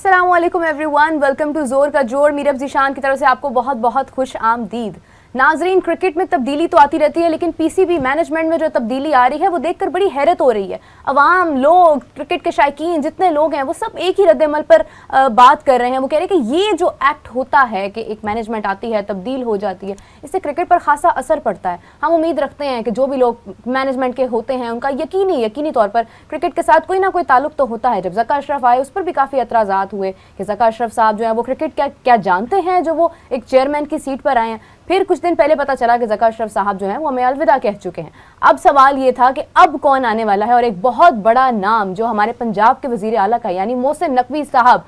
अस्सलाम वालेकुम everyone, welcome to जोर का जोर। मीरब ज़ीशान की तरफ से आपको बहुत बहुत खुश आमदीद। नाजरीन, क्रिकेट में तब्दीली तो आती रहती है, लेकिन पीसीबी मैनेजमेंट में जो तब्दीली आ रही है वो देखकर बड़ी हैरत हो रही है। अवाम, लोग, क्रिकेट के शायकीन जितने लोग हैं वो सब एक ही रद्द-ए-अमल पर बात कर रहे हैं। वो कह रहे हैं कि ये जो एक्ट होता है कि एक मैनेजमेंट आती है, तब्दील हो जाती है, इससे क्रिकेट पर खासा असर पड़ता है। हम उम्मीद रखते हैं कि जो भी लोग मैनेजमेंट के होते हैं उनका यकीनी तौर पर क्रिकेट के साथ कोई ना कोई ताल्लुक तो होता है। जब ज़का अशरफ आए उस पर भी काफ़ी एतराज़ात हुए कि ज़का अशरफ साहब जो है वो क्रिकेट क्या जानते हैं जो वो एक चेयरमैन की सीट पर आए हैं। फिर कुछ दिन पहले पता चला कि ज़का अशरफ साहब जो हैं वो हमें अलविदा कह चुके हैं। अब सवाल ये था कि अब कौन आने वाला है, और एक बहुत बड़ा नाम जो हमारे पंजाब के वज़ीर आला का यानी मोहसिन नकवी साहब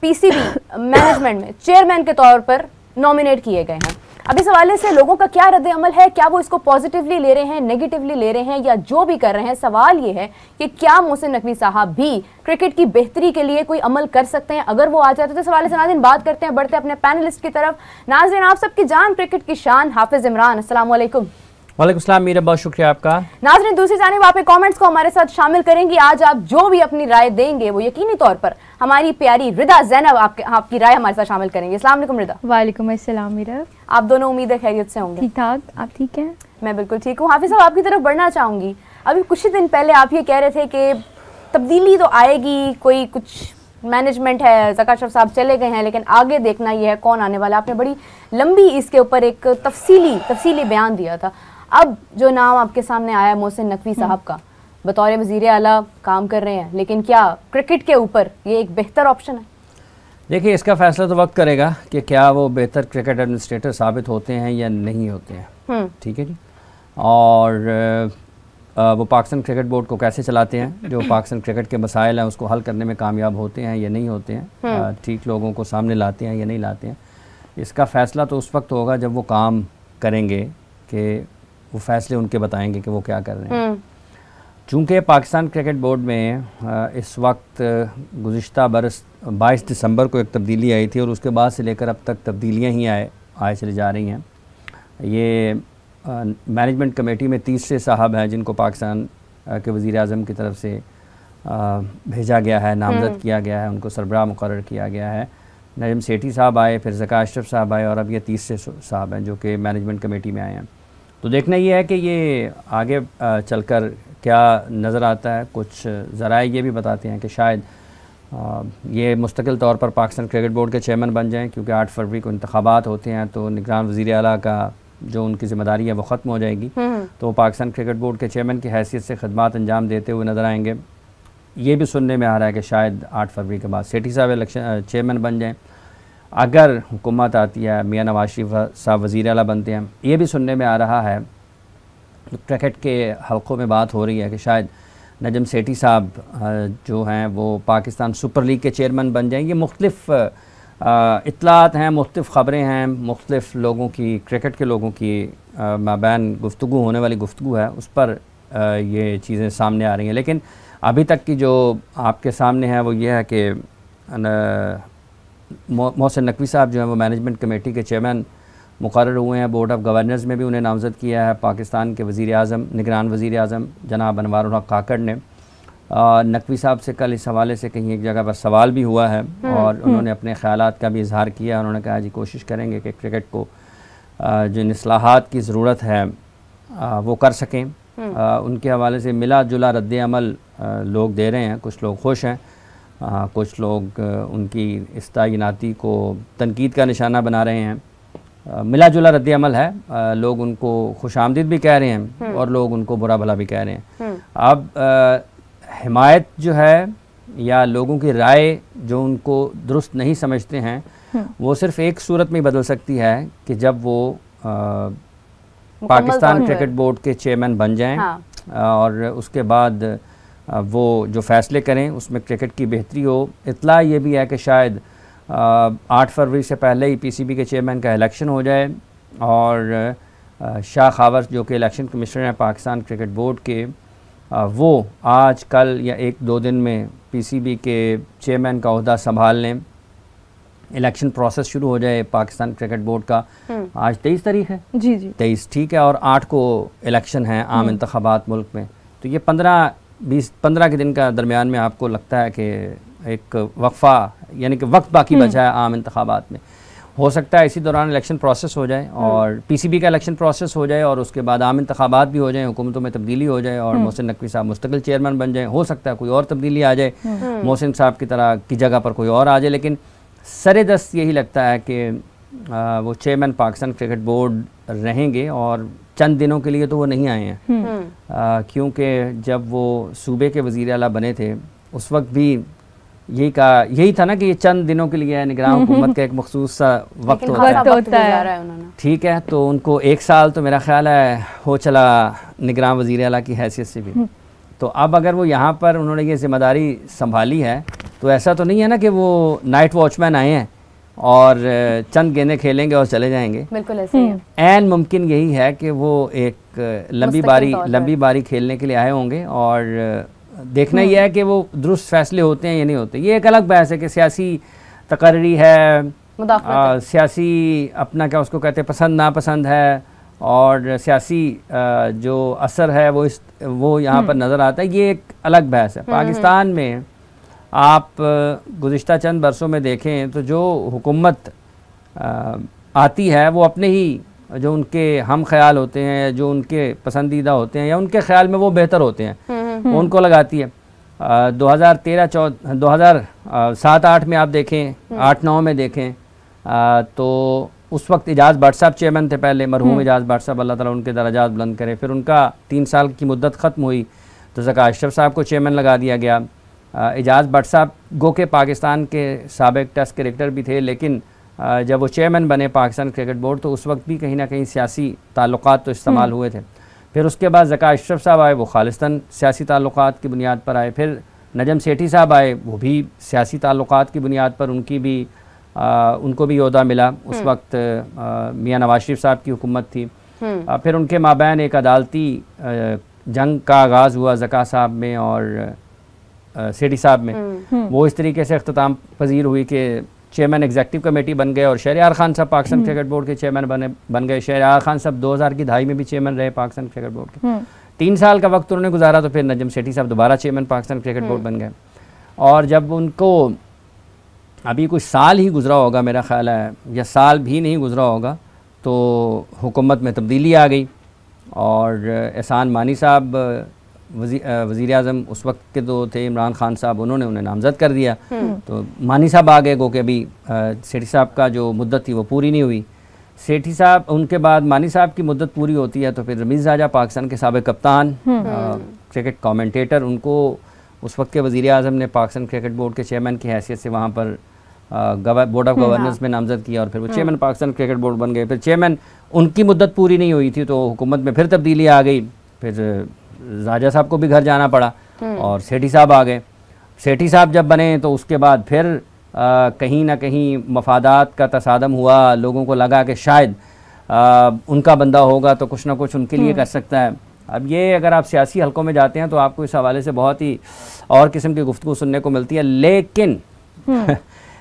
पीसीबी मैनेजमेंट में चेयरमैन के तौर पर नॉमिनेट किए गए हैं। अब इस हवाले से लोगों का क्या रद्द अमल है, क्या वो इसको पॉजिटिवली ले रहे हैं, नेगेटिवली ले रहे हैं, या जो भी कर रहे हैं, सवाल ये है कि क्या मोहसिन नकवी साहब भी क्रिकेट की बेहतरी के लिए कोई अमल कर सकते हैं अगर वो आ जाते। तो इस हवाले से नाज़रीन बात करते हैं, बढ़ते हैं अपने पैनलिस्ट की तरफ। नाज़रीन, आप सबकी जान, क्रिकेट की शान, हाफिज इमरान, अस्सलाम वालेकुम। वालेकुम सलाम मीरा, बहुत शुक्रिया आपका। नाज़रीन, दूसरी जानिब आप कमेंट्स को हमारे साथ शामिल करेंगी। आज आप जो भी अपनी राय देंगे वो यकीनी तौर पर हमारी प्यारी रिदा ज़ैनब आपकी राय हमारे साथ शामिल करेंगे। अस्सलाम वालेकुम रिदा। वालेकुम अस्सलाम मीरा। आप दोनों उम्मीद है खैरियत से होंगे। ठीक ठाक, आप ठीक हैं? मैं बिल्कुल ठीक हूँ। हाफिज साहब, आपकी तरफ बढ़ना चाहूँगी। अभी कुछ ही दिन पहले आप ये कह रहे थे कि तब्दीली तो आएगी, कोई कुछ मैनेजमेंट है, ज़का अशरफ साहब चले गए हैं, लेकिन आगे देखना ये है कौन आने वाला। आपने बड़ी लंबी इसके ऊपर एक तफसीली बयान दिया था। अब जो नाम आपके सामने आया मोहसिन नकवी साहब का, बतौर वज़ीर आला काम कर रहे हैं, लेकिन क्या क्रिकेट के ऊपर ये एक बेहतर ऑप्शन है? देखिए, इसका फैसला तो वक्त करेगा कि क्या वो बेहतर क्रिकेट एडमिनिस्ट्रेटर साबित होते हैं या नहीं होते हैं। ठीक है जी। और वो पाकिस्तान क्रिकेट बोर्ड को कैसे चलाते हैं, जो पाकिस्तान क्रिकेट के मसाइल हैं उसको हल करने में कामयाब होते हैं या नहीं होते हैं, ठीक लोगों को सामने लाते हैं या नहीं लाते हैं। इसका फ़ैसला तो उस वक्त होगा जब वो काम करेंगे कि वो फैसले उनके बताएंगे कि वो क्या कर रहे हैं। चूँकि पाकिस्तान क्रिकेट बोर्ड में इस वक्त गुज़िश्ता बरस 22 दिसंबर को एक तब्दीली आई थी और उसके बाद से लेकर अब तक तब्दीलियाँ ही आए चली जा रही हैं। ये मैनेजमेंट कमेटी में तीसरे साहब हैं जिनको पाकिस्तान के वज़ीर आज़म की तरफ से भेजा गया है, नामज़द किया गया है, उनको सरबराह मुकर्रर किया गया है। नजम सेठी साहब आए, फिर ज़का अशरफ साहब आए, और अब ये तीसरे साहब हैं जो कि मैनेजमेंट कमेटी में आए हैं। तो देखना ये है कि ये आगे चलकर क्या नज़र आता है। कुछ ज़राए ये भी बताते हैं कि शायद ये मुस्तकिल तौर पर पाकिस्तान क्रिकेट बोर्ड के चेयरमैन बन जाएं, क्योंकि 8 फरवरी को इंतखाबात होते हैं तो निगरान वज़ीर आला का जो उनकी ज़िम्मेदारी है वो ख़त्म हो जाएगी। तो वो पाकिस्तान क्रिकेट बोर्ड के चेयरमैन की हैसियत से खिदमत अंजाम देते हुए नज़र आएंगे। ये भी सुनने में आ रहा है कि शायद 8 फरवरी के बाद सेठी साहब इलेक्शन चेयरमैन बन जाएँ। अगर हुकूमत आती है, मियाँ नवाज शरीफ साहब वज़ीर आला बनते हैं, ये भी सुनने में आ रहा है, क्रिकेट के हलकों में बात हो रही है कि शायद नजम सेठी साहब जो हैं वो पाकिस्तान सुपर लीग के चेयरमैन बन जाएंगे। मुख्तलिफ़ इत्तलात हैं, मुख्तलिफ़ ख़बरें हैं, मुख्तलिफ़ लोगों की, क्रिकेट के लोगों की माबैन गुफ्तगू होने वाली गुफ्तगू है, उस पर ये चीज़ें सामने आ रही हैं। लेकिन अभी तक की जो आपके सामने है वो ये है कि मोहसिन नकवी साहब जो हैं वो मैनेजमेंट कमेटी के चेयरमैन मुकर्रर हुए हैं। बोर्ड ऑफ गवर्नर्स में भी उन्हें नामज़द किया है पाकिस्तान के वज़ीर आज़म, निगरान वज़ीर आज़म जनाब अनवारुल हक काकड़ ने। नकवी साहब से कल इस हवाले से कहीं एक जगह पर सवाल भी हुआ है और उन्होंने अपने ख़यालात का भी इजहार किया। उन्होंने कहा जी कोशिश करेंगे कि क्रिकेट को जिन इस्लाहात की ज़रूरत है वो कर सकें। उनके हवाले से मिला जुला रद्द अमल लोग दे रहे हैं। कुछ लोग खुश हैं, कुछ लोग उनकी इस तैनाती को तनकीद का निशाना बना रहे हैं। मिला जुला रद्द अमल है, लोग उनको खुशामदीद भी कह रहे हैं और लोग उनको बुरा भला भी कह रहे हैं। अब हिमायत जो है या लोगों की राय जो उनको दुरुस्त नहीं समझते हैं वो सिर्फ एक सूरत में बदल सकती है कि जब वो पाकिस्तान क्रिकेट बोर्ड के चेयरमैन बन जाएं। और उसके बाद वो जो फैसले करें उसमें क्रिकेट की बेहतरी हो। इत्तला ये भी है कि शायद 8 फरवरी से पहले ही पीसीबी के चेयरमैन का इलेक्शन हो जाए और शाह खावर जो कि इलेक्शन कमिश्नर हैं पाकिस्तान क्रिकेट बोर्ड के, वो आज कल या 1-2 दिन में पीसीबी के चेयरमैन का ओहदा संभाल लें। इलेक्शन प्रोसेस शुरू हो जाए पाकिस्तान क्रिकेट बोर्ड का। आज 23 तारीख है जी 23, ठीक है, और 8 को इलेक्शन है, आम इंतखाबात मुल्क में। तो ये 15 के दिन का दरमियान में आपको लगता है कि एक वक्फा यानी कि वक्त बाकी बचा है आम इंतखाबात में, हो सकता है इसी दौरान इलेक्शन प्रोसेस हो जाए और पीसीबी का इलेक्शन प्रोसेस हो जाए और उसके बाद आम इंतखाबात भी हो जाए, हुकूमतों में तब्दीली हो जाए और मोहसिन नकवी साहब मुस्तकिल चेयरमैन बन जाए। हो सकता है कोई और तब्दीली आ जाए, मोहसिन साहब की तरह की जगह पर कोई और आ जाए, लेकिन सरेदस्त यही लगता है कि वो चेयरमैन पाकिस्तान क्रिकेट बोर्ड रहेंगे और चंद दिनों के लिए तो वो नहीं आए हैं, क्योंकि जब वो सूबे के वज़ीर आला बने थे उस वक्त भी यही था ना कि ये चंद दिनों के लिए निगरान हुकूमत का एक मखसूस सा वक्त होता है। ठीक है, तो उनको 1 साल तो मेरा ख्याल है हो चला निगरान वज़ीर आला की हैसियत से भी। तो अब अगर वो यहाँ पर उन्होंने ये जिम्मेदारी संभाली है तो ऐसा तो नहीं है ना कि वो नाइट वॉचमैन आए हैं और चंद गेंदें खेलेंगे और चले जाएंगे। बिल्कुल ऐसे ही है। ऐन मुमकिन यही है कि वो एक लंबी बारी खेलने के लिए आए होंगे और देखना ही है कि वो दुरुस्त फैसले होते हैं या नहीं होते। ये एक अलग बहस है कि सियासी तकर्री है, सियासी अपना क्या उसको कहते हैं पसंद नापसंद है और सियासी जो असर है वो यहाँ पर नज़र आता है। ये एक अलग बहस है। पाकिस्तान में आप गुज़िश्ता चंद बरसों में देखें तो जो हुकूमत आती है वो अपने ही जो उनके हम ख्याल होते हैं, जो उनके पसंदीदा होते हैं या उनके ख्याल में वो बेहतर होते हैं, उनको लगाती है। 2007-8 में आप देखें, 8-9 में देखें तो उस वक्त इजाज़ भट्ट साहब चेयरमैन थे पहले, मरहूम इजाज़ भट्ट साहब, अल्लाह ताला उनके दर्जात बुलंद करे। फिर उनका 3 साल की मुद्दत ख़त्म हुई तो ज़का अशरफ साहब को चेयरमैन लगा दिया गया। इजाज़ भट्ट साहब गो के पाकिस्तान के साबिक टेस्ट क्रिकेटर भी थे, लेकिन जब वो चेयरमैन बने पाकिस्तान क्रिकेट बोर्ड तो उस वक्त भी कहीं ना कहीं सियासी ताल्लुकात तो इस्तेमाल हुए थे। फिर उसके बाद ज़का अशरफ साहब आए, वो खालिस्तान सियासी ताल्लुकात की बुनियाद पर आए। फिर नजम सेठी साहब आए, वो भी सियासी ताल्लुकात की बुनियाद पर उनको भी ओहदा मिला। उस वक्त मियाँ नवाज शरीफ साहब की हुकूमत थी। फिर उनके माबैन एक अदालती जंग का आगाज़ हुआ ज़का साहब में और सेठी साहब में। वो इस तरीके से अख्ताम पजीर हुई कि चेयरमैन एग्जीक्यूटिव कमेटी बन गए और शहरयार खान साहब पाकिस्तान क्रिकेट बोर्ड के चेयरमैन बन गए। शहरयार खान साहब 2000 की दहाई में भी चेयरमैन रहे पाकिस्तान क्रिकेट बोर्ड के। 3 साल का वक्त उन्होंने गुजारा तो फिर नजम सेठी साहब दोबारा चेयरमैन पाकिस्तान क्रिकेट बोर्ड बन गए। और जब उनको अभी कुछ साल ही गुजरा होगा मेरा ख्याल है, या साल भी नहीं गुजरा होगा, तो हुकूमत में तब्दीली आ गई और एहसान मानी साहब वज़ीर आज़म उस वक्त के तो थे इमरान खान साहब, उन्होंने उन्हें नामज़द कर दिया। तो मानी साहब आ गए, गो के अभी सेठी साहब का जो मुद्दत थी वो पूरी नहीं हुई। सेठी साहब उनके बाद मानी साहब की मुद्दत पूरी होती है तो फिर रमीज़ राजा पाकिस्तान के साबिक़ कप्तान, क्रिकेट कमेंटेटर, उनको उस वक्त के वज़ीर आज़म ने पाकिस्तान क्रिकेट बोर्ड के चेयरमैन की हैसियत से वहाँ पर बोर्ड ऑफ गवर्नेंस में नामज़द किया और फिर वो चेयरमैन पाकिस्तान क्रिकेट बोर्ड बन गए। फिर चेयरमैन उनकी मुद्दत पूरी नहीं हुई थी तो हुकूमत में फिर तब्दीली आ गई। फिर राजा साहब को भी घर जाना पड़ा और सेठी साहब आ गए। सेठी साहब जब बने तो उसके बाद फिर कहीं ना कहीं मफादात का तसादम हुआ। लोगों को लगा कि शायद उनका बंदा होगा तो कुछ ना कुछ उनके लिए कर सकता है। अब ये अगर आप सियासी हलकों में जाते हैं तो आपको इस हवाले से बहुत ही और किस्म की गुफ्तगू सुनने को मिलती है।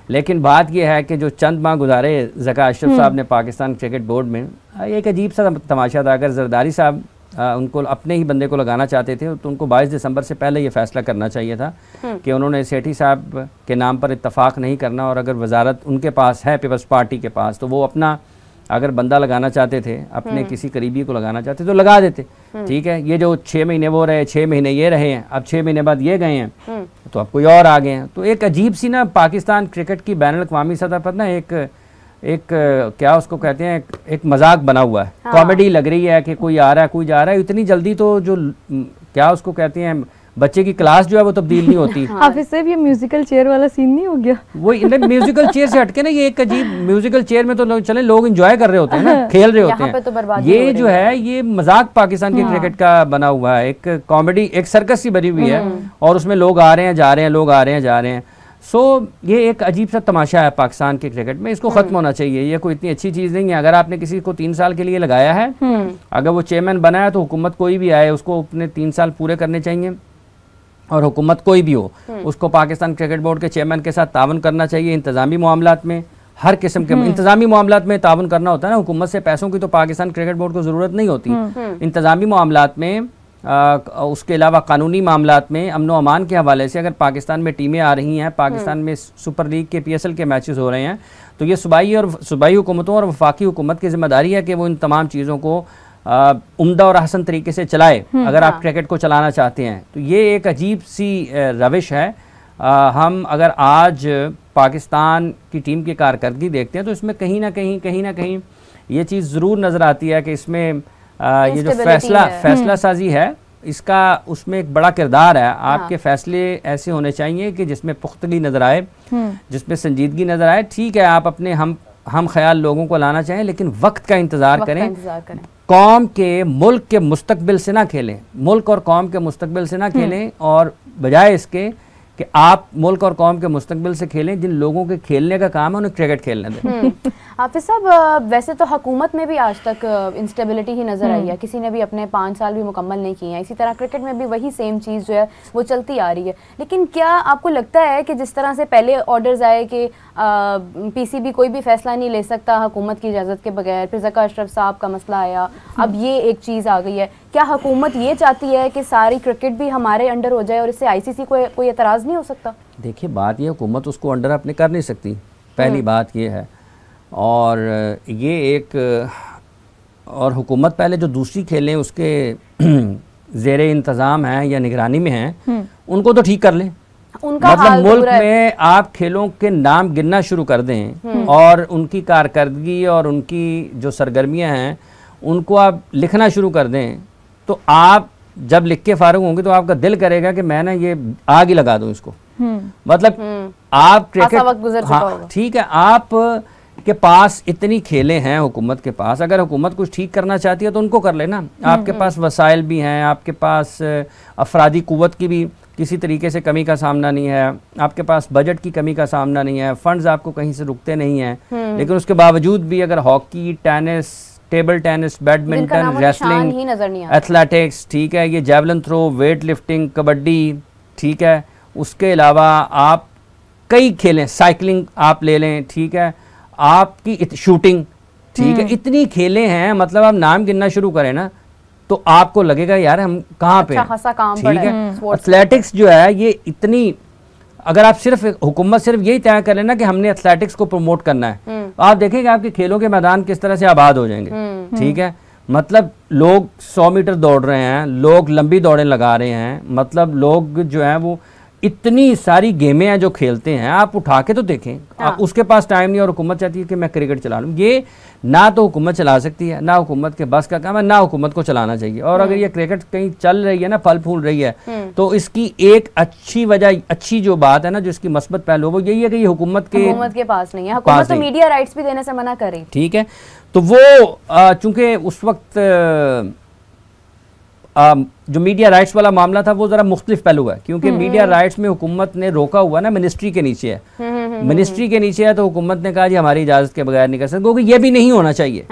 लेकिन बात यह है कि जो चंद माह गुजारे ज़का अशरफ साहब ने पाकिस्तान क्रिकेट बोर्ड में, एक अजीब सा तमाशा था। अगर जरदारी साहब उनको अपने ही बंदे को लगाना चाहते थे तो उनको 22 दिसंबर से पहले ये फ़ैसला करना चाहिए था कि उन्होंने सेठी साहब के नाम पर इत्तफाक नहीं करना और अगर वजारत उनके पास है, पीपल्स पार्टी के पास, तो वो अपना अगर बंदा लगाना चाहते थे, अपने किसी करीबी को लगाना चाहते तो लगा देते। ठीक है, ये जो 6 महीने वो रहे, 6 महीने ये रहे हैं, अब 6 महीने बाद ये गए हैं तो अब कोई और आ गए हैं। तो एक अजीब सी ना पाकिस्तान क्रिकेट की बैनुल अक़वामी सतह पर ना एक क्या उसको कहते हैं, एक मजाक बना हुआ है। कॉमेडी लग रही है कि कोई आ रहा है, कोई जा रहा है। इतनी जल्दी तो जो क्या उसको कहते हैं बच्चे की क्लास जो है वो तब्दील नहीं होती। हाफिज साहब ये म्यूजिकल चेयर वाला सीन नहीं हो गया? वो म्यूजिकल चेयर से हटके ना, ये एक अजीब म्यूजिकल चेयर में तो लोग एंजॉय कर रहे होते हैं ना, खेल रहे होते हैं। तो ये जो है ये मजाक पाकिस्तान के क्रिकेट का बना हुआ है, एक कॉमेडी, एक सर्कस सी बनी हुई है और उसमें लोग आ रहे हैं जा रहे हैं, लोग आ रहे हैं जा रहे हैं। ये एक अजीब सा तमाशा है पाकिस्तान के क्रिकेट में। इसको खत्म होना चाहिए। ये कोई इतनी अच्छी चीज़ नहीं है। अगर आपने किसी को 3 साल के लिए लगाया है, अगर वो चेयरमैन बना है तो हुकूमत कोई भी आए उसको अपने 3 साल पूरे करने चाहिए और हुकूमत कोई भी हो उसको पाकिस्तान क्रिकेट बोर्ड के चेयरमैन के साथ तावन करना चाहिए। इंतजामी मामलात में हर किस्म के इंतजामी मामलात में तावन करना होता है ना। हुकूमत से पैसों की तो पाकिस्तान क्रिकेट बोर्ड को ज़रूरत नहीं होती। इंतजामी मामलात में उसके अलावा कानूनी मामलात में अमन व अमान के हवाले से अगर पाकिस्तान में टीमें आ रही हैं, पाकिस्तान में सुपर लीग के PSL के मैचेस हो रहे हैं, तो ये सूबाई हुकूमतों और वफाकी हुकूमत की जिम्मेदारी है कि वो इन तमाम चीज़ों को उम्दा और हसन तरीके से चलाए अगर आप क्रिकेट को चलाना चाहते हैं। तो ये एक अजीब सी रविश है। हम अगर आज पाकिस्तान की टीम की कारकर्दगी देखते हैं तो इसमें कहीं ना कहीं ये चीज़ ज़रूर नज़र आती है कि इसमें ये जो फैसला साजी है इसका उसमें एक बड़ा किरदार है। आपके फैसले ऐसे होने चाहिए कि जिसमें पुख्तगी नज़र आए, जिसमें संजीदगी नज़र आए। ठीक है, आप अपने हम ख्याल लोगों को लाना चाहें, लेकिन वक्त का इंतज़ार करें। कौम के मुल्क के मुस्तकबिल से ना खेलें, मुल्क और कौम के मुस्तकबिल से ना खेलें, और बजाय इसके कि आप मुल्क और कौम के मुस्तकबिल से खेलें, जिन लोगों के खेलने का काम है उन्हें क्रिकेट खेलने दें। हाफिज साहब, वैसे तो हुकूमत में भी आज तक इंस्टेबिलिटी ही नज़र आई है, किसी ने भी अपने 5 साल भी मुकम्मल नहीं किए हैं। इसी तरह क्रिकेट में भी वही सेम चीज़ जो है वो चलती आ रही है। लेकिन क्या आपको लगता है कि जिस तरह से पहले ऑर्डर्स आए कि PCB कोई भी फैसला नहीं ले सकता हुकूमत की इजाज़त के बगैर, फिर ज़का अशरफ साहब का मसला आया, अब ये एक चीज़ आ गई है, क्या हुकूमत ये चाहती है कि सारी क्रिकेट भी हमारे अंडर हो जाए और इससे ICC को कोई एतराज़ नहीं हो सकता? देखिए, बात ये हुकूमत उसको अंडर अपने कर नहीं सकती, पहली बात ये है। और ये एक और हुकूमत पहले जो दूसरी खेलें उसके ज़ेर इंतज़ाम हैं या निगरानी में हैं, उनको तो ठीक कर लें। मतलब मुल्क में आप खेलों के नाम गिनना शुरू कर दें और उनकी कारकर्दगी और उनकी जो सरगर्मियां हैं उनको आप लिखना शुरू कर दें, तो आप जब लिख के फारूक होंगे तो आपका दिल करेगा कि मैं ना ये आग ही लगा दूं इसको। मतलब आप क्रिकेट, हाँ ठीक है, आप के पास इतनी खेलें हैं हुकूमत के पास, अगर हुकूमत कुछ ठीक करना चाहती है तो उनको कर लेना। आपके पास वसाइल भी हैं, आपके पास अफरादी कुव्वत की भी किसी तरीके से कमी का सामना नहीं है, आपके पास बजट की कमी का सामना नहीं है, फंड्स आपको कहीं से रुकते नहीं हैं, लेकिन उसके बावजूद भी अगर hockey, tennis, table tennis, badminton, wrestling, athletics, ठीक है, ये javelin throw, weight lifting, kabaddi, ठीक है, उसके अलावा आप कई खेलें, साइकिलिंग आप ले लें, ठीक है, आपकी शूटिंग, ठीक है, इतनी खेलें हैं। मतलब आप नाम गिनना शुरू करें ना तो आपको लगेगा यार हम कहाँ पे, ठीक है। एथलेटिक्स जो है ये इतनी, अगर आप सिर्फ हुकूमत सिर्फ यही तय कर लेना कि हमने एथलेटिक्स को प्रमोट करना है, आप देखेंगे आपके खेलों के मैदान किस तरह से आबाद हो जाएंगे, ठीक है। मतलब लोग 100 मीटर दौड़ रहे हैं, लोग लंबी दौड़ें लगा रहे हैं, मतलब लोग जो है वो इतनी सारी गेमें हैं जो खेलते हैं, आप उठा के तो देखें। हाँ। उसके पास टाइम नहीं और हुकूमत चाहती है कि मैं क्रिकेट चला लूँ। ये ना तो हुकूमत चला सकती है, ना हुकूमत के बस का काम है, ना हुकूमत को चलाना चाहिए। और अगर ये क्रिकेट कहीं चल रही है ना, फल फूल रही है, तो इसकी एक अच्छी वजह, अच्छी जो बात है ना, जो इसकी मस्बत पहलू, वो यही है कि ये हुकूमत के पास नहीं है। हुकूमत तो मीडिया राइट्स भी देने से मना कर रही, ठीक है। तो वो चूंकि उस वक्त जो मीडिया राइट्स वाला मामला था वो ज़रा मुख्तलिफ पहलू है, क्योंकि मीडिया राइट्स में हुकूमत ने रोका हुआ ना, मिनिस्ट्री के नीचे है, मिनिस्ट्री के नीचे है, तो हुकूमत ने कहा जी हमारी इजाज़त के बगैर नहीं कर सकते, क्योंकि ये भी नहीं होना चाहिए,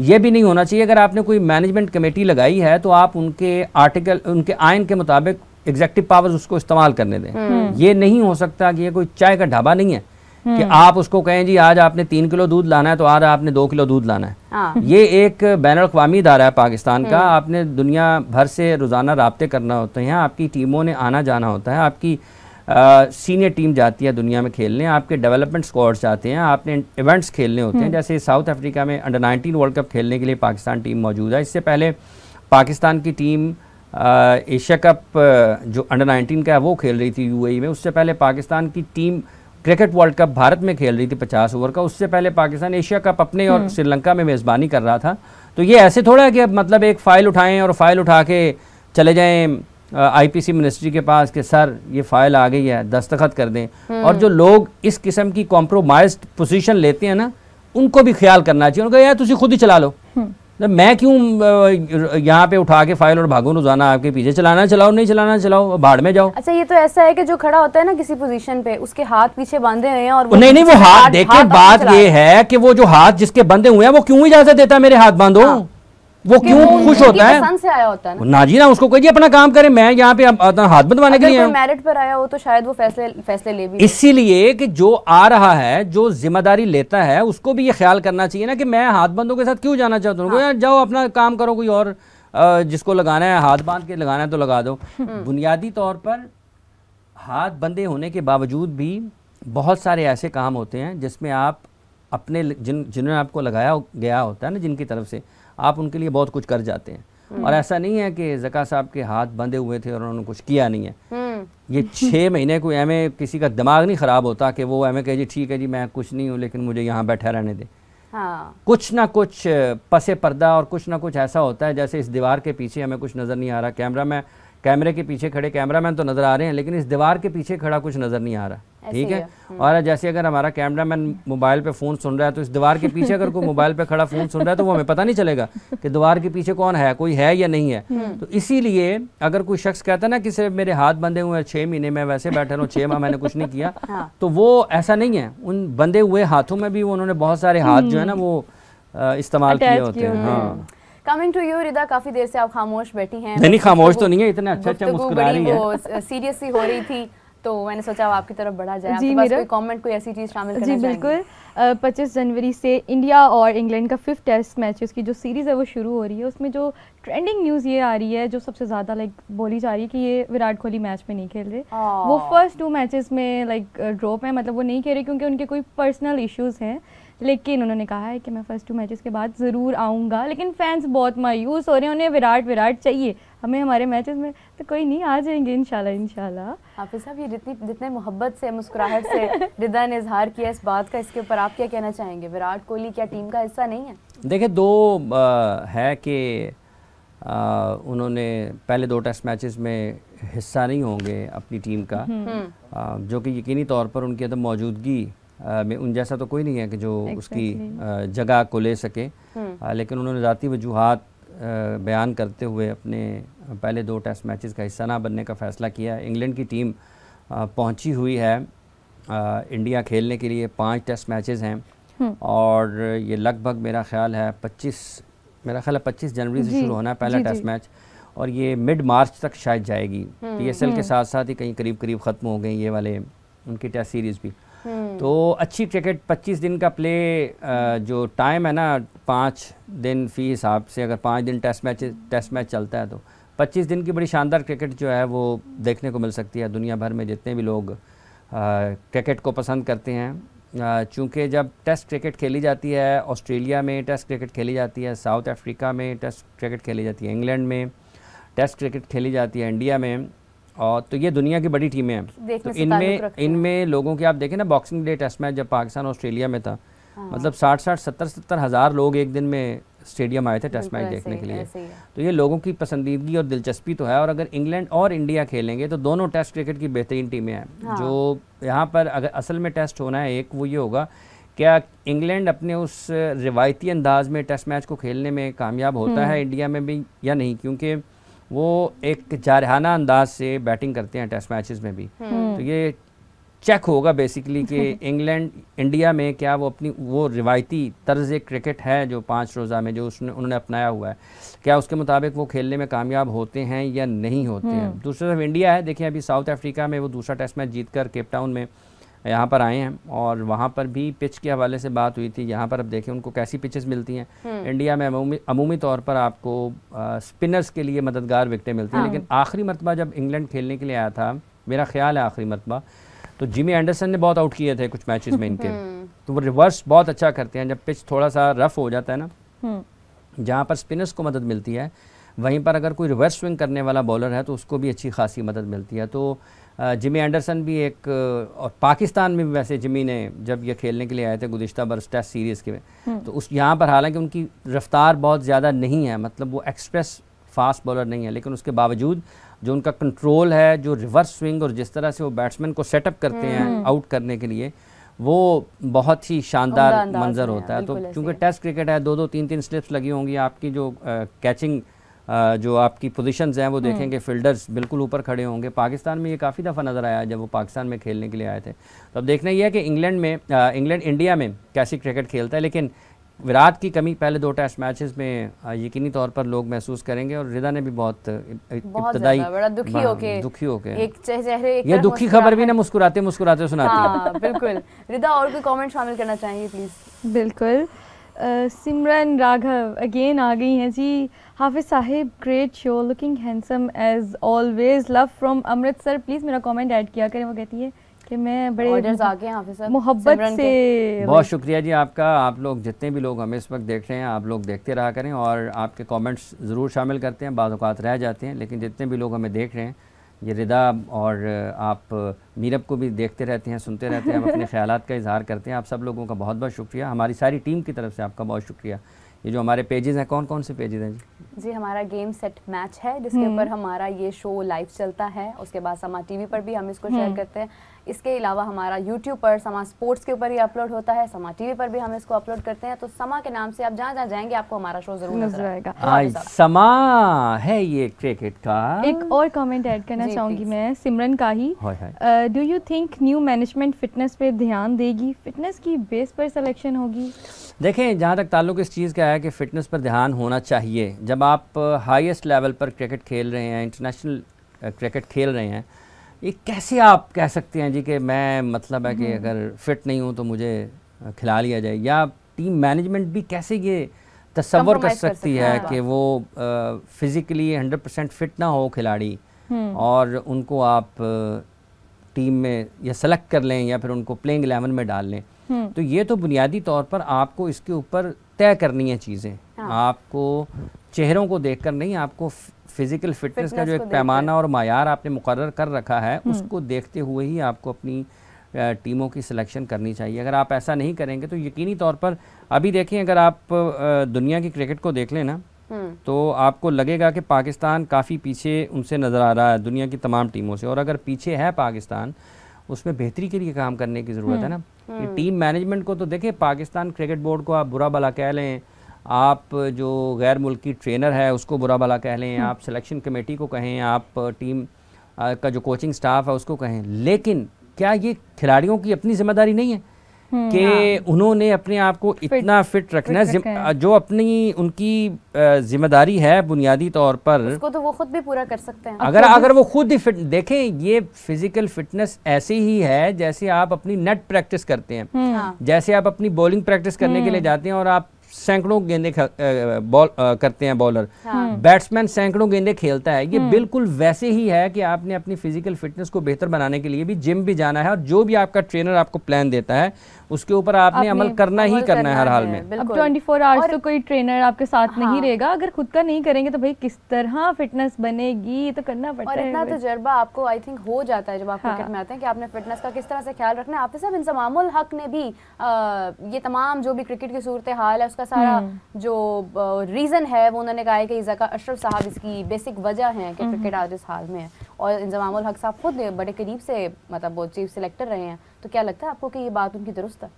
ये भी नहीं होना चाहिए। अगर आपने कोई मैनेजमेंट कमेटी लगाई है तो आप उनके आर्टिकल, उनके आइन के मुताबिक एग्जेक्टिव पावर्स उसको इस्तेमाल करने दें। ये नहीं हो सकता कि ये कोई चाय का ढाबा नहीं है कि आप उसको कहें जी आज आपने 3 किलो दूध लाना है तो आज आपने 2 किलो दूध लाना है। ये एक बैनुल-अक़वामी इदारा है पाकिस्तान का, आपने दुनिया भर से रोज़ाना राब्ते करना होते हैं, आपकी टीमों ने आना जाना होता है, आपकी सीनियर टीम जाती है दुनिया में खेलने, आपके डेवलपमेंट स्क्वाड्स जाते हैं, आपने इवेंट्स खेलने होते हैं। जैसे साउथ अफ्रीका में अंडर 19 वर्ल्ड कप खेलने के लिए पाकिस्तान टीम मौजूद है। इससे पहले पाकिस्तान की टीम एशिया कप जो अंडर 19 का है वो खेल रही थी UAE में। उससे पहले पाकिस्तान की team cricket world cup Bharat में खेल रही थी 50 ओवर का। उससे पहले पाकिस्तान एशिया कप अपने और श्रीलंका में मेज़बानी कर रहा था। तो ये ऐसे थोड़ा है कि मतलब एक फ़ाइल उठाएं और फाइल उठा के चले जाएं IPC मिनिस्ट्री के पास कि सर ये फ़ाइल आ गई है, दस्तखत कर दें। और जो लोग इस किस्म की कॉम्प्रोमाइज्ड पोजीशन लेते हैं ना, उनको भी ख्याल करना चाहिए। उनको यार तुसी खुद ही चला लो, मैं क्यों यहाँ पे उठा के फाइल और भागो रोजाना आपके पीछे, चलाना चलाओ, नहीं चलाना चलाओ, भाड़ में जाओ। अच्छा, ये तो ऐसा है कि जो खड़ा होता है ना किसी पोजीशन पे, उसके हाथ पीछे बांधे हुए हैं और वो नहीं वो हाथ देखिए, बात ये है कि वो जो हाथ जिसके बंधे हुए हैं वो क्यों इजाजत देता है मेरे हाथ बांधो? वो क्यों खुश होता है? पसंद से आया होता है ना जी, ना उसको कहिए अपना काम करे, मैं यहाँ पे हाथ बंधवाने के लिए मेरिट पर आया हो तो शायद वो फैसले ले भी। इसीलिए कि जो आ रहा है, जो जिम्मेदारी लेता है, उसको भी ये ख्याल करना चाहिए ना कि मैं हाथ बंदों के साथ क्यों जाना चाहता हूँ। जाओ अपना काम करो, कोई और जिसको लगाना है हाथ बांध के लगाना है तो लगा दो। बुनियादी तौर पर हाथ बंधे होने के बावजूद भी बहुत सारे ऐसे काम होते हैं जिसमें आप अपने जिन्होंने आपको लगाया गया होता है ना, जिनकी तरफ से, आप उनके लिए बहुत कुछ कर जाते हैं। और ऐसा नहीं है कि ज़का साहब के हाथ बंधे हुए थे और उन्होंने कुछ किया नहीं है। ये 6 महीने कोई एम किसी का दिमाग नहीं ख़राब होता कि वो एम कहे जी ठीक है जी मैं कुछ नहीं हूँ लेकिन मुझे यहाँ बैठा रहने दे। हाँ। कुछ ना कुछ पसे पर्दा और कुछ ना कुछ ऐसा होता है, जैसे इस दीवार के पीछे हमें कुछ नज़र नहीं आ रहा, कैमरे के पीछे खड़े कैमरामैन तो नज़र आ रहे हैं लेकिन इस दीवार के पीछे खड़ा कुछ नज़र नहीं आ रहा, ठीक है। और जैसे अगर हमारा कैमरामैन मोबाइल पे फ़ोन सुन रहा है तो इस दीवार के पीछे अगर कोई मोबाइल पे खड़ा फ़ोन सुन रहा है तो वो हमें पता नहीं चलेगा कि दीवार के पीछे कौन है, कोई है या नहीं है। तो इसीलिए अगर कोई शख्स कहता है ना कि सिर्फ मेरे हाथ बंधे हुए हैं 6 महीने में वैसे बैठा रहा हूँ, 6 माह मैंने कुछ नहीं किया, तो वो ऐसा नहीं है। उन बंधे हुए हाथों में भी उन्होंने बहुत सारे हाथ जो है ना वो इस्तेमाल किए होते हैं। हाँ। कमिंग टू यू रिदा, काफी देर से आप खामोश बैठी हैं। नहीं खामोश तो नहीं है, इतना अच्छा मुस्कुरा रही है। सीरियसली हो रही थी तो मैंने सोचा आपकी तरफ बढ़ा जाए। आपके पास कोई कमेंट, कोई ऐसी चीज़ शामिल करना जी बिल्कुल। 25 जनवरी से इंडिया और इंग्लैंड का 5th टेस्ट मैचेस की जो सीरीज़ है वो शुरू हो रही है। उसमें जो ट्रेंडिंग न्यूज़ ये आ रही है, जो सबसे ज़्यादा बोली जा रही है कि ये विराट कोहली मैच में नहीं खेल रहे। वो फर्स्ट 2 मैचेस में ड्रॉप है, मतलब वो नहीं खेल रहे क्योंकि उनके कोई पर्सनल इश्यूज़ हैं। लेकिन उन्होंने कहा है कि मैं फर्स्ट 2 मैचेस के बाद ज़रूर आऊँगा। लेकिन फैंस बहुत मायूस हो रहे हैं, उन्हें विराट चाहिए, हमें हमारे मैचेस में। तो कोई नहीं, आ जाएंगे इंशाल्लाह। हाफिज़ साहब, ये जितने मोहब्बत से, मुस्कुराहट से रिदा ने इजहार किया इस बात का, इसके ऊपर आप क्या कहना चाहेंगे? विराट कोहली क्या टीम का हिस्सा नहीं है? देखिए, 2 है कि उन्होंने पहले 2 टेस्ट मैचेस में हिस्सा नहीं होंगे अपनी टीम का, जो कि यकीनी तौर पर उनकी अदम मौजूदगी में उन जैसा तो कोई नहीं है कि जो उसकी जगह को ले सके। लेकिन उन्होंने ज़ाती वजूहात बयान करते हुए अपने पहले 2 टेस्ट मैचेस का हिस्सा ना बनने का फ़ैसला किया है। इंग्लैंड की टीम पहुंची हुई है इंडिया खेलने के लिए। 5 टेस्ट मैचेस हैं और ये लगभग मेरा ख्याल है 25 जनवरी से शुरू होना है पहला टेस्ट मैच, और ये मिड मार्च तक शायद जाएगी। PSL के साथ साथ ही कहीं करीब ख़त्म हो गई ये वाले उनकी टेस्ट सीरीज़ भी। तो अच्छी क्रिकेट, 25 दिन का प्ले जो टाइम है ना, 5 दिन फ़ी हिसाब से, अगर 5 दिन टेस्ट मैच चलता है तो 25 दिन की बड़ी शानदार क्रिकेट जो है वो देखने को मिल सकती है। दुनिया भर में जितने भी लोग क्रिकेट को पसंद करते हैं, चूँकि जब टेस्ट क्रिकेट खेली जाती है, ऑस्ट्रेलिया में टेस्ट क्रिकेट खेली जाती है, साउथ अफ्रीका में टेस्ट क्रिकेट खेली जाती है, इंग्लैंड में टेस्ट क्रिकेट खेली जाती है, इंडिया में, और तो ये दुनिया की बड़ी टीमें हैं। तो इनमें लोगों की आप देखें ना, बॉक्सिंग डे टेस्ट मैच जब पाकिस्तान ऑस्ट्रेलिया में था, मतलब 60-70 हज़ार लोग एक दिन में स्टेडियम आए थे टेस्ट मैच देखने के लिए। तो ये लोगों की पसंदीदगी और दिलचस्पी तो है। और अगर इंग्लैंड और इंडिया खेलेंगे तो दोनों टेस्ट क्रिकेट की बेहतरीन टीमें हैं। जो यहाँ पर अगर असल में टेस्ट होना है एक, वो ये होगा, क्या इंग्लैंड अपने उस रिवायती अंदाज में टेस्ट मैच को खेलने में कामयाब होता है इंडिया में भी या नहीं, क्योंकि वो एक जारहाना अंदाज से बैटिंग करते हैं टेस्ट मैचेस में भी। तो ये चेक होगा बेसिकली कि इंग्लैंड इंडिया में क्या वो अपनी वो रिवायती तर्ज क्रिकेट है जो 5 रोज़ा में जो उन्होंने अपनाया हुआ है, क्या उसके मुताबिक वो खेलने में कामयाब होते हैं या नहीं होते हैं। दूसरी तरफ इंडिया है, देखिए अभी साउथ अफ्रीका में वो दूसरा टेस्ट मैच जीत कर केप टाउन में यहाँ पर आए हैं, और वहाँ पर भी पिच के हवाले से बात हुई थी। यहाँ पर अब देखें उनको कैसी पिचेस मिलती हैं। इंडिया में अमूमी तौर पर आपको स्पिनर्स के लिए मददगार विकेटें मिलती हैं, लेकिन आखिरी मरतबा जब इंग्लैंड खेलने के लिए आया था, मेरा ख्याल है आखिरी मरतबा, तो जिमी एंडरसन ने बहुत आउट किए थे कुछ मैचेस में इनके। तो वो रिवर्स बहुत अच्छा करते हैं। जब पिच थोड़ा सा रफ हो जाता है ना, जहाँ पर स्पिनर्स को मदद मिलती है, वहीं पर अगर कोई रिवर्स स्विंग करने वाला बॉलर है तो उसको भी अच्छी खासी मदद मिलती है। तो जिमी एंडरसन भी एक, और पाकिस्तान में भी वैसे जिमी ने जब ये खेलने के लिए आए थे गुज़िश्ता बरस टेस्ट सीरीज़ के में, तो उस यहाँ पर हालांकि उनकी रफ्तार बहुत ज़्यादा नहीं है, मतलब वो एक्सप्रेस फास्ट बॉलर नहीं है, लेकिन उसके बावजूद जो उनका कंट्रोल है, जो रिवर्स स्विंग और जिस तरह से वो बैट्समैन को सेटअप करते हैं आउट करने के लिए, वो बहुत ही शानदार मंजर होता है। तो चूँकि टेस्ट क्रिकेट है, 2-2, 3-3 स्लिप्स लगी होंगी, आपकी जो कैचिंग जो आपकी पोजीशंस हैं वो देखेंगे फील्डर्स बिल्कुल ऊपर खड़े होंगे। पाकिस्तान में ये काफ़ी दफ़ा नज़र आया जब वो पाकिस्तान में खेलने के लिए आए थे। तो अब देखना ये है कि इंग्लैंड इंडिया में कैसी क्रिकेट खेलता है, लेकिन विराट की कमी पहले 2 टेस्ट मैचेस में यकीनी तौर पर लोग महसूस करेंगे। और रिदा ने भी बहुत इब्तदाई दुखी होके एक चेहरे ये दुखी खबर भी ना मुस्कुराते सुनाती है। बिल्कुल। रिदा, और कोई कमेंट शामिल करना चाहेंगे प्लीज़? बिल्कुल। सिमरन राघव अगेन आ गई हैं जी। Hafiz Sahib great show, looking handsome as always, love from Amritsar. Please मेरा कमेंट ऐड किया करें। वो कहती है कि मैं बड़े ऑर्डर्स आ गए हाफिज साहब मोहब्बत से। बहुत शुक्रिया जी आपका। आप लोग जितने भी लोग हमें इस वक्त देख रहे हैं, आप लोग देखते रहा करें और आपके कमेंट्स ज़रूर शामिल करते हैं। बाज़ औक़ात रह जाते हैं, लेकिन जितने भी लोग हमें देख रहे हैं, ये रिदा और आप मीरब को भी देखते रहते हैं, सुनते रहते हैं, आप अपने ख़यालात का इजहार करते हैं। आप सब लोगों का बहुत बहुत शुक्रिया। हमारी सारी टीम की तरफ से आपका बहुत शुक्रिया। ये जो हमारे पेजेस हैं, कौन कौन से पेजेस हैं जी? जी हमारा गेम सेट मैच है जिसके ऊपर हमारा ये शो लाइव चलता है। उसके बाद समा टीवी पर भी हम इसको शेयर करते हैं। इसके अलावा हमारा यूट्यूब पर समा स्पोर्ट्स के ऊपर ही अपलोड होता है, समा टीवी पर भी हम इसको अपलोड करते हैं। तो समा के नाम से आप जहाँ जहाँ जाएंगे आपको हमारा शो जरूर नजर आएगा। आज समा है ये क्रिकेट का। एक और कमेंट ऐड करना चाहूँगी मैं, सिमरन का ही। Do you think new management fitness पे ध्यान देगी? फिटनेस की बेस पर सिलेक्शन होगी? देखें, जहाँ तक ताल्लुक इस चीज़ का है कि फ़िटनेस पर ध्यान होना चाहिए। जब आप हाईएस्ट लेवल पर क्रिकेट खेल रहे हैं, इंटरनेशनल क्रिकेट खेल रहे हैं, ये कैसे आप कह सकते हैं जी कि मैं मतलब है कि अगर फ़िट नहीं हूँ तो मुझे खिला लिया जाए? या टीम मैनेजमेंट भी कैसे ये तसव्वुर कर सकती है कि वो फ़िज़िकली 100% फ़िट ना हो खिलाड़ी और उनको आप टीम में या सेलेक्ट कर लें या फिर उनको प्लेइंग 11 में डाल लें? तो ये तो बुनियादी तौर पर आपको इसके ऊपर तय करनी है चीज़ें। आपको चेहरों को देखकर नहीं, आपको फिज़िकल फिटनेस का जो एक पैमाना और मायार आपने मुकर्रर कर रखा है, उसको देखते हुए ही आपको अपनी टीमों की सिलेक्शन करनी चाहिए। अगर आप ऐसा नहीं करेंगे तो यकीनी तौर पर, अभी देखें, अगर आप दुनिया की क्रिकेट को देख लें ना, तो आपको लगेगा कि पाकिस्तान काफ़ी पीछे उनसे नज़र आ रहा है दुनिया की तमाम टीमों से। और अगर पीछे है पाकिस्तान, उसमें बेहतरी के लिए काम करने की ज़रूरत है ना। ये टीम मैनेजमेंट को तो देखें, पाकिस्तान क्रिकेट बोर्ड को आप बुरा भला कह लें, आप जो गैर मुल्की ट्रेनर है उसको बुरा भला कह लें, आप सिलेक्शन कमेटी को कहें, आप टीम का जो कोचिंग स्टाफ है उसको कहें, लेकिन क्या ये खिलाड़ियों की अपनी जिम्मेदारी नहीं है कि उन्होंने अपने आप को इतना फिट रखना है? जो अपनी उनकी जिम्मेदारी है बुनियादी तौर पर, उसको तो वो खुद भी पूरा कर सकते हैं। अगर वो खुद ही फिट, देखें, ये फिजिकल फिटनेस ऐसे ही है जैसे आप अपनी नेट प्रैक्टिस करते हैं, जैसे आप अपनी बॉलिंग प्रैक्टिस करने के लिए जाते हैं और आप सैकड़ों गेंदे बॉल करते हैं बॉलर, बैट्समैन सैकड़ों गेंदे खेलता है। ये बिल्कुल वैसे ही है कि आपने अपनी फिजिकल फिटनेस को बेहतर बनाने के लिए भी जिम भी जाना है और जो भी आपका ट्रेनर आपको प्लान देता है उसके ऊपर आपने अमल करना ही करना है हर हाल में। अब 24 आवर्स तो कोई ट्रेनर आपके साथ नहीं रहेगा। अगर खुद का नहीं करेंगे तो भाई किस तरह फिटनेस बनेगी? ये तो करना पड़ता है। और इतना तजुर्बा आपको आई थिंक हो जाता है जब आप क्रिकेट में आते हैं कि आपने फिटनेस का किस तरह से ख्याल रखना है। हाफिज साहब, इंजमामुल हक ने भी ये तमाम जो भी क्रिकेट की सूरत हाल है उसका सारा जो रीज़न है वो उन्होंने कहा है कि ज़का अशरफ साहब इसकी बेसिक वजह है कि क्रिकेट आज इस हाल में है। और इंजमामुल हक साहब खुद बड़े करीब से मतलब वो चीफ सिलेक्टर रहे हैं। तो क्या लगता है आपको कि ये बात उनकी दुरुस्त है?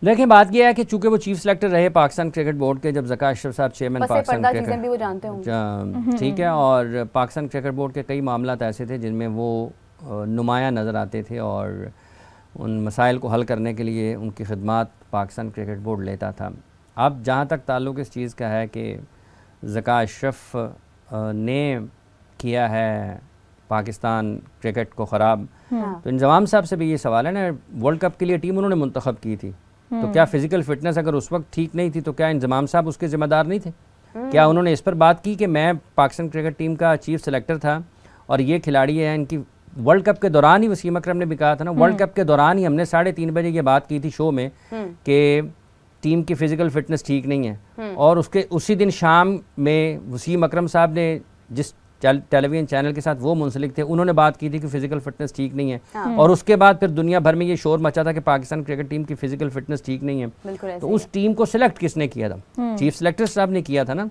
देखिए, बात यह है कि चूंकि वो चीफ सिलेक्टर रहे पाकिस्तान क्रिकेट बोर्ड के, जब ज़का अशरफ साहब चेयरमैन पाकिस्तान क्रिकेट, भी वो जानते होंगे, ठीक है, और पाकिस्तान क्रिकेट बोर्ड के कई मामला ऐसे थे जिनमें वो नुमाया नज़र आते थे और उन मसाइल को हल करने के लिए उनकी खिदमात पाकिस्तान क्रिकेट बोर्ड लेता था। अब जहाँ तक ताल्लुक़ इस चीज़ का है कि ज़का अशरफ ने किया है पाकिस्तान क्रिकेट को ख़राब, तो इंजमाम साहब से भी ये सवाल है ना, वर्ल्ड कप के लिए टीम उन्होंने मुंतखब की थी, तो क्या फ़िज़िकल फ़िटनेस अगर उस वक्त ठीक नहीं थी तो क्या इंजमाम साहब उसके ज़िम्मेदार नहीं थे? क्या उन्होंने इस पर बात की कि मैं पाकिस्तान क्रिकेट टीम का चीफ सेलेक्टर था और ये खिलाड़ी है, इनकी वर्ल्ड कप के दौरान ही, वसीम अकरम ने भी कहा था ना, वर्ल्ड कप के दौरान ही हमने 3:30 बजे ये बात की थी शो में कि टीम की फ़िज़िकल फ़िटनेस ठीक नहीं है। और उसके उसी दिन शाम में वसीम अकरम साहब ने जिस टेलीविज़न चैनल के साथ वो मुंसलिक थे, उन्होंने बात की थी कि फ़िज़िकल फ़िटनेस ठीक नहीं है। और उसके बाद फिर दुनिया भर में ये शोर मचा था कि पाकिस्तान क्रिकेट टीम की फ़िज़िकल फ़िटनेस ठीक नहीं है। तो उस टीम को सिलेक्ट किसने किया था? चीफ सेलेक्टर साहब ने किया था ना।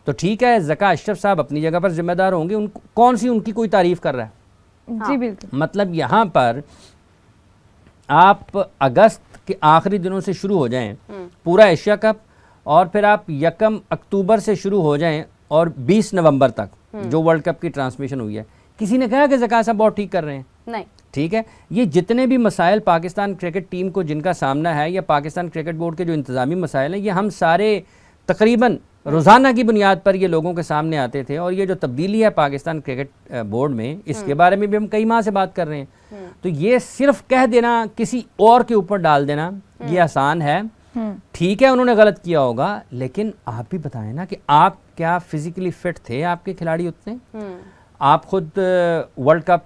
तो ठीक है, ज़का अशरफ साहब अपनी जगह पर जिम्मेदार होंगे, उनको कौन सी उनकी कोई तारीफ़ कर रहा है? जी बिल्कुल। मतलब यहाँ पर आप अगस्त के आखिरी दिनों से शुरू हो जाएं पूरा एशिया कप, और फिर आप 1 अक्टूबर से शुरू हो जाएं और 20 नवंबर तक जो वर्ल्ड कप की ट्रांसमिशन हुई है, किसी ने कहा कि ज़का साहब बहुत ठीक कर रहे हैं? नहीं। ठीक है, ये जितने भी मसाइल पाकिस्तान क्रिकेट टीम को जिनका सामना है या पाकिस्तान क्रिकेट बोर्ड के जो इंतज़ामी मसाइल हैं, ये हम सारे तकरीबन रोज़ाना की बुनियाद पर ये लोगों के सामने आते थे। और ये जो तब्दीली है पाकिस्तान क्रिकेट बोर्ड में, इसके बारे में भी हम कई माह से बात कर रहे हैं। तो ये सिर्फ कह देना, किसी और के ऊपर डाल देना, ये आसान है। ठीक है उन्होंने गलत किया होगा, लेकिन आप भी बताएं ना कि आप क्या फिजिकली फिट थे, आपके खिलाड़ी उतने? आप खुद वर्ल्ड कप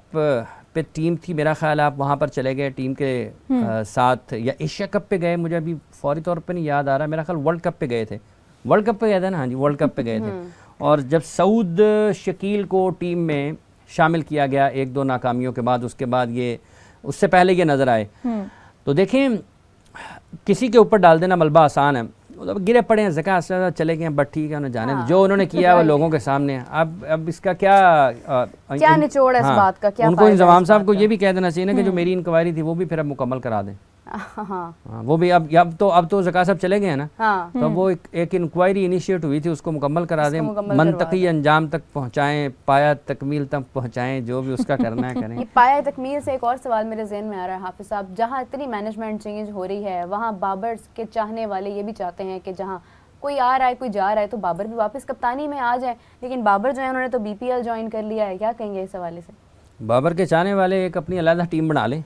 पे टीम थी, मेरा ख्याल आप वहाँ पर चले गए टीम के साथ, या एशिया कप पे गए, मुझे अभी फौरी तौर पे नहीं याद आ रहा, मेरा ख्याल वर्ल्ड कप पे गए थे, वर्ल्ड कप पे गए थे ना? हाँ जी, वर्ल्ड कप पे गए थे। और जब सऊद शकील को टीम में शामिल किया गया 1-2 नाकामियों के बाद, उसके बाद ये, उससे पहले ये नज़र आए, तो देखें किसी के ऊपर डाल देना मलबा आसान है, मतलब गिरे पड़े हैं, ज़का चले गए, बट ठीक है उन्हें जाने जो उन्होंने किया वो लोगों के सामने है। अब इसका क्या निचोड़ है इस बात का? क्या उनको इंतजाम साहब को ये भी कह देना चाहिए ना कि जो मेरी इंक्वायरी थी वो भी फिर अब मुकम्मल करा दें। वो भी अब तो ज़का साहब चले गए हैं ना, तो वो एक इंक्वायरी इनिशिएट हुई थी, उसको मुकम्मल करा दें, मंतकी अंजाम तक पहुँचाएं, पाया तकमील तक पहुँचाएं, जो भी उसका करना है करें। ये पाया तकमील से एक और सवाल मेरे ज़हन में आ रहा है हाफिज़ साहब, जहाँ इतनी मैनेजमेंट चेंज हो रही है, वहाँ बाबर के चाहने वाले ये भी चाहते हैं कि जहाँ कोई आ रहा है कोई जा रहा है तो बाबर भी वापस कप्तानी में आ जाए, लेकिन बाबर जो है उन्होंने तो BPL ज्वाइन कर लिया है, क्या कहेंगे इस हवाले से? बाबर के चाहने वाले एक अपनी अलग टीम बना लें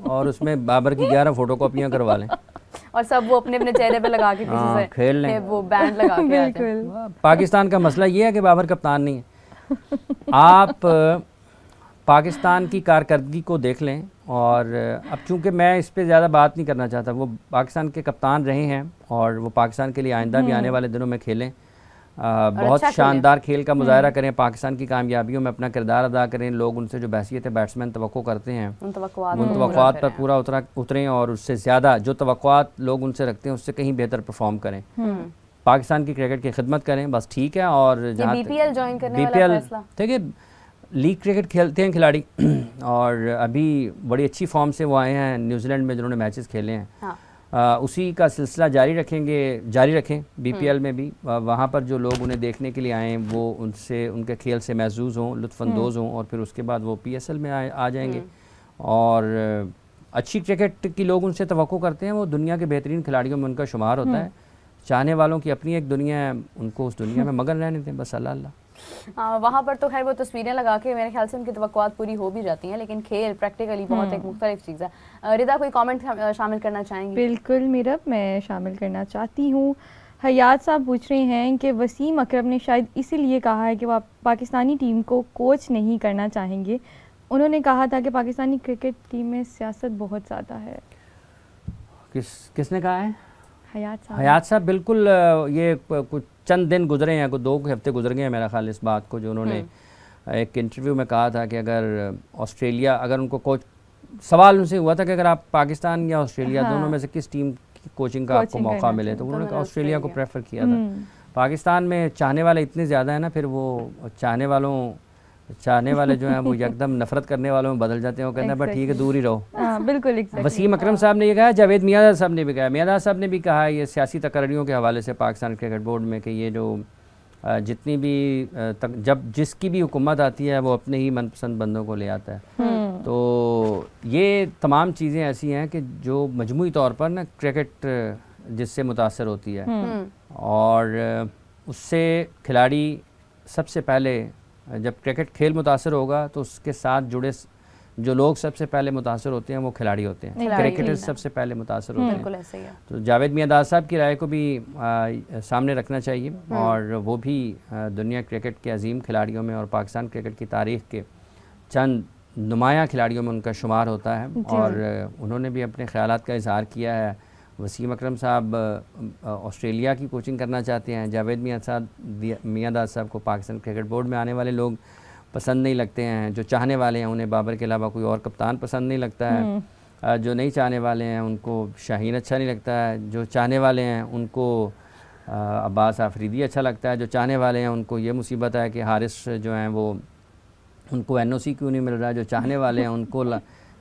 और उसमें बाबर की 11 फोटो कॉपियाँ करवा लें और सब वो अपने अपने चेहरे पे लगा के किसी से खेल लें, वो बैंड लगा के आते हैं। पाकिस्तान का मसला ये है कि बाबर कप्तान नहीं है। आप पाकिस्तान की कारकर्दगी को देख लें, और अब चूंकि मैं इस पे ज़्यादा बात नहीं करना चाहता, वो पाकिस्तान के कप्तान रहे हैं और वो पाकिस्तान के लिए आइंदा भी आने वाले दिनों में खेलें, बहुत अच्छा शानदार खेल का मुजाहरा करें, पाकिस्तान की कामयाबियों में अपना किरदार अदा करें, लोग उनसे जो बहसीत बैट्समैन तवक्को करते हैं उन तवक्कुआत पर पूरा उतरें और उससे ज़्यादा जो तवक्कुआत लोग उनसे रखते हैं उससे कहीं बेहतर परफॉर्म करें, पाकिस्तान की क्रिकेट की खिदमत करें, बस ठीक है। और जहाँ BPL ज्वाइन करने वाला फैसला, देखिए लीग क्रिकेट खेलते हैं खिलाड़ी और अभी बड़ी अच्छी फॉर्म से वो आए हैं न्यूजीलैंड में जिन्होंने मैचेस खेले हैं, उसी का सिलसिला जारी रखें BPL में भी, वहाँ पर जो लोग उन्हें देखने के लिए आएँ वो उनके खेल से महसूस हों, लुत्फ़अंदोज़ हों, और फिर उसके बाद वो PSL में आ जाएंगे। और अच्छी क्रिकेट की लोग उनसे तवक्को करते हैं, वो दुनिया के बेहतरीन खिलाड़ियों में उनका शुमार होता है। चाहने वालों की अपनी एक दुनिया है, उनको उस दुनिया में मगन रहने दें, बस अल्लाह अल्लाह। वहाँ पर तो खैर वो तस्वीरें लगा के मेरे ख्याल से उनकी तवक्कुआत पूरी हो भी जाती हैं, लेकिन खेल प्रैक्टिकली बहुत एक मुख्तलिफ चीज़ है। रिदा कोई कमेंट शामिल करना चाहेंगी? बिल्कुल मीरब, मैं शामिल करना चाहती हूँ। हयात साहब पूछ रहे हैं कि वसीम अकरम ने शायद इसीलिए कहा है कि वह पाकिस्तानी टीम को कोच नहीं करना चाहेंगे। उन्होंने कहा था कि पाकिस्तानी क्रिकेट टीम में सियासत बहुत ज़्यादा है। किसने कहा है? हयात साहब बिल्कुल, ये कुछ चंद दिन गुजरे हैं, कुछ 2 हफ्ते गुजर गए हैं मेरा ख्याल इस बात को, जो उन्होंने एक इंटरव्यू में कहा था कि अगर ऑस्ट्रेलिया, अगर उनको कोच, सवाल उनसे हुआ था कि अगर आप पाकिस्तान या ऑस्ट्रेलिया दोनों में से किस टीम की कोचिंग का आपको मौका मिले, तो उन्होंने ऑस्ट्रेलिया को प्रेफर किया था। पाकिस्तान में चाहने वाले इतने ज़्यादा हैं ना, फिर वो चाहने वाले जो हैं वो एकदम नफरत करने वालों में बदल जाते हैं, वो कहते हैं बस ठीक है दूर ही रहो। बिल्कुल वसीम अकरम साहब ने ये कहा, जावेद मियाँदाद साहब ने भी कहा, मियाँदाद साहब ने भी कहा ये सियासी तकर्रियों के हवाले से पाकिस्तान क्रिकेट बोर्ड में कि ये जो जितनी भी जब जिसकी भी हुकूमत आती है वो अपने ही मनपसंद बंदों को ले आता है। तो ये तमाम चीज़ें ऐसी हैं कि जो मजमूई तौर पर ना क्रिकेट जिससे मुतासर होती है, और उससे खिलाड़ी सबसे पहले, जब क्रिकेट खेल मुतासर होगा तो उसके साथ जुड़े जो लोग सबसे पहले मुतासर होते हैं वो खिलाड़ी होते हैं, क्रिकेटर्स सबसे पहले मुतासर होते हैं। बिल्कुल ऐसे ही है। तो जावेद मियाँदाद साहब की राय को भी सामने रखना चाहिए, और वो भी दुनिया क्रिकेट के अजीम खिलाड़ियों में और पाकिस्तान क्रिकेट की तारीख़ के चंद नुमाया खिलाड़ियों में उनका शुमार होता है, और उन्होंने भी अपने ख़यालात का इजहार किया है। वसीम अकरम साहब ऑस्ट्रेलिया की कोचिंग करना चाहते हैं, जावेद मियाँदाद साहब को पाकिस्तान क्रिकेट बोर्ड में आने वाले लोग पसंद नहीं लगते हैं, जो चाहने वाले हैं उन्हें बाबर के अलावा कोई और कप्तान पसंद नहीं लगता है, जो नहीं चाहने वाले हैं उनको शाहीन अच्छा नहीं लगता है, जो चाहने वाले हैं उनको अब्बास आफरीदी अच्छा लगता है, जो चाहने वाले हैं उनको ये मुसीबत है कि हारिस जो हैं वो उनको NOC क्यों नहीं मिल रहा है, जो चाहने वाले हैं उनको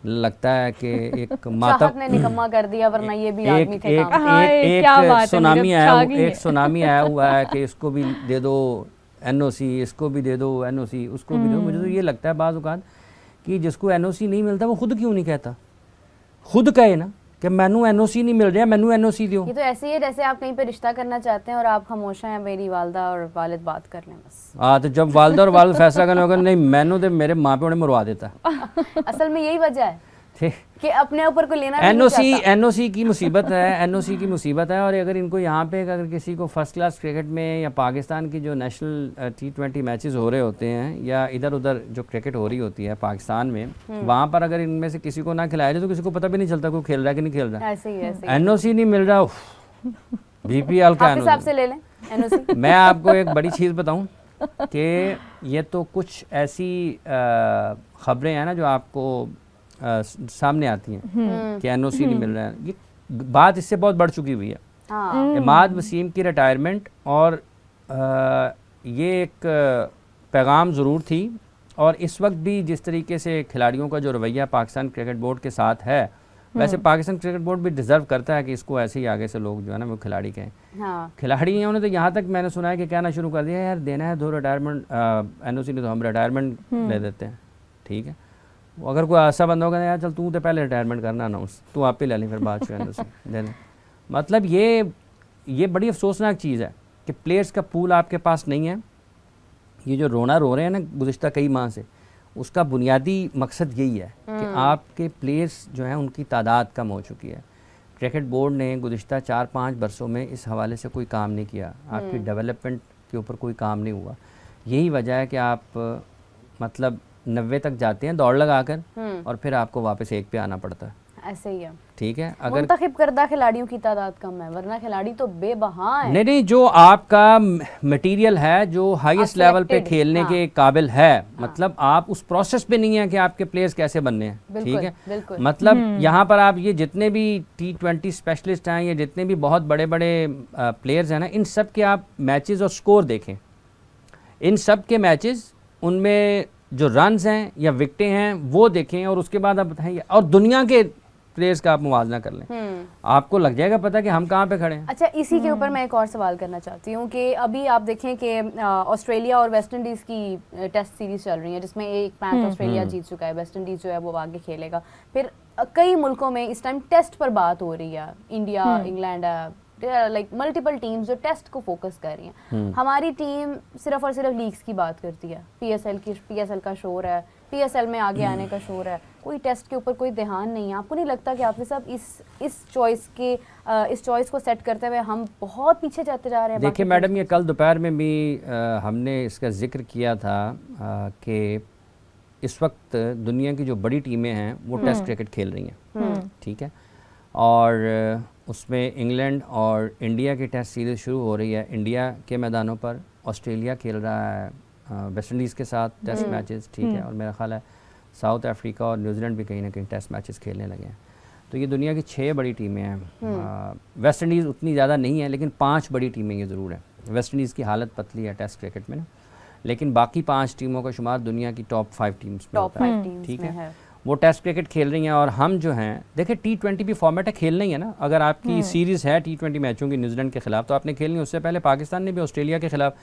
लगता है कि एक मातम ने निकम्मा कर दिया, वरना ये भी आदमी थे। एक सुनामी आया हुआ है कि इसको भी दे दो NOC, इसको भी दे दो NOC, उसको भी दो। मुझे तो ये लगता है बाज़ औक़ात कि जिसको NOC नहीं मिलता वो खुद क्यों नहीं कहता, खुद कहे ना कि मैनू NOC नहीं मिल रहा, मैनू NOC दो। ये तो ऐसे ही है जैसे आप कहीं पे रिश्ता करना चाहते हैं और आप खामोश हैं, मेरी वालदा और वालिद बात कर लें बस। हाँ, तो जब वालदा और वालिद फैसला करने होगा नहीं मैनू तो मेरे माँ प्यो ने मरवा देता। असल में यही वजह है। ठीक, कि अपने ऊपर को लेना एनओसी की मुसीबत है, एनओसी की मुसीबत है। और अगर इनको यहाँ पे अगर किसी को फर्स्ट क्लास क्रिकेट में या पाकिस्तान की जो नेशनल T20 मैचेस हो रहे होते हैं या इधर उधर जो क्रिकेट हो रही होती है पाकिस्तान में, वहाँ पर अगर इनमें से किसी को ना खिलाया जाए तो किसी को पता भी नहीं चलता कोई खेल रहा है कि नहीं खेल रहा है। एनओसी नहीं मिल रहा, बीपीएल का हिसाब से ले लें एनओसी। मैं आपको एक बड़ी चीज़ बताऊं कि ये तो कुछ ऐसी खबरें हैं ना जो आपको सामने आती हैं कि एनओसी नहीं मिल रहा है। ये बात इससे बहुत बढ़ चुकी हुई है। इमाद वसीम की रिटायरमेंट और ये एक पैगाम ज़रूर थी। और इस वक्त भी जिस तरीके से खिलाड़ियों का जो रवैया पाकिस्तान क्रिकेट बोर्ड के साथ है, वैसे पाकिस्तान क्रिकेट बोर्ड भी डिज़र्व करता है कि इसको ऐसे ही आगे से लोग जो है ना वो खिलाड़ी कहें। खिलाड़ी हैं उन्होंने तो यहाँ तक मैंने सुना है कि कहना शुरू कर दिया, यार देना है दो रिटायरमेंट एनओसी नहीं तो हम रिटायरमेंट ले देते हैं। ठीक है, अगर कोई ऐसा बंदा होगा यार चल तू तो पहले रिटायरमेंट करना अनाउंस, तू आप ही ले लें फिर बाद में एनओसी दे दें। मतलब ये बड़ी अफसोसनाक चीज़ है कि प्लेयर्स का पूल आपके पास नहीं है। ये जो रोना रो रहे हैं ना गुज़िश्ता कई माह से, उसका बुनियादी मकसद यही है कि आपके प्लेयर्स जो हैं उनकी तादाद कम हो चुकी है। क्रिकेट बोर्ड ने गुज़िश्ता 4-5 बरसों में इस हवाले से कोई काम नहीं किया, आपकी डेवलपमेंट के ऊपर कोई काम नहीं हुआ। यही वजह है कि आप मतलब 90 तक जाते हैं दौड़ लगाकर और फिर आपको वापस 1 पे आना पड़ता है। ऐसे ही है। ठीक है, अगर मुंतखब करदा खिलाड़ियों की तादाद कम है, वरना खिलाड़ी तो बेबहा है। नहीं, जो आपका मटेरियल है जो हाईएस्ट लेवल पे खेलने के काबिल है, मतलब आप उस प्रोसेस पे नहीं है कि आपके प्लेयर्स कैसे बनने हैं। ठीक है, मतलब यहाँ पर आप ये जितने भी T20 स्पेशलिस्ट हैं, ये जितने भी बहुत बड़े बड़े प्लेयर्स हैं ना, इन सब के आप मैचेस और स्कोर देखें। इन सब के मैचेस, उनमें जो रन्स हैं या विकेटें हैं वो देखें और उसके बाद आप बताएंगे और दुनिया के प्लेयर्स का आप मुवाजना कर लें, आपको लग जाएगा पता कि हम कहाँ पे खड़े हैं। अच्छा, इसी के ऊपर मैं एक और सवाल करना चाहती हूँ कि अभी आप देखें कि ऑस्ट्रेलिया और वेस्ट इंडीज़ की टेस्ट सीरीज चल रही है, जिसमें एक मैच ऑस्ट्रेलिया जीत चुका है, वेस्ट इंडीज़ जो है वो आगे खेलेगा। फिर कई मुल्कों में इस टाइम टेस्ट पर बात हो रही है, India, England, like multiple teams जो टेस्ट को फोकस कर रही हैं। हमारी टीम सिर्फ और सिर्फ लीग्स की बात करती है, पीएसएल का शोर है, पीएसएल में आगे आने का शोर है, कोई टेस्ट के ऊपर कोई ध्यान नहीं है। आपको नहीं लगता कि आपके सब इस चॉइस को सेट करते हुए हम बहुत पीछे जाते जा रहे हैं? देखिए मैडम, ये कल दोपहर में भी हमने इसका जिक्र किया था कि इस वक्त दुनिया की जो बड़ी टीमें हैं वो टेस्ट क्रिकेट खेल रही हैं। ठीक है, और उसमें इंग्लैंड और इंडिया की टेस्ट सीरीज़ शुरू हो रही है। इंडिया के मैदानों पर ऑस्ट्रेलिया खेल रहा है वेस्ट इंडीज़ के साथ टेस्ट मैचेस। ठीक है, और मेरा ख्याल है साउथ अफ्रीका और न्यूजीलैंड भी कहीं ना कहीं टेस्ट मैचेस खेलने लगे हैं। तो ये दुनिया की 6 बड़ी टीमें हैं। वेस्ट इंडीज़ उतनी ज़्यादा नहीं है, लेकिन 5 बड़ी टीमें ये ज़रूर है। वेस्ट इंडीज़ की हालत पतली है टेस्ट क्रिकेट में ना, लेकिन बाकी 5 टीमों का शुमार दुनिया की टॉप 5 टीम्स में होता है। ठीक है, वो टेस्ट क्रिकेट खेल रही हैं और हम जो हैं, देखिए T20 भी फॉर्मेट है, खेलना ही है ना। अगर आपकी सीरीज़ है T20 मैचों की न्यूजीलैंड के खिलाफ तो आपने खेलनी है। उससे पहले पाकिस्तान ने भी ऑस्ट्रेलिया के खिलाफ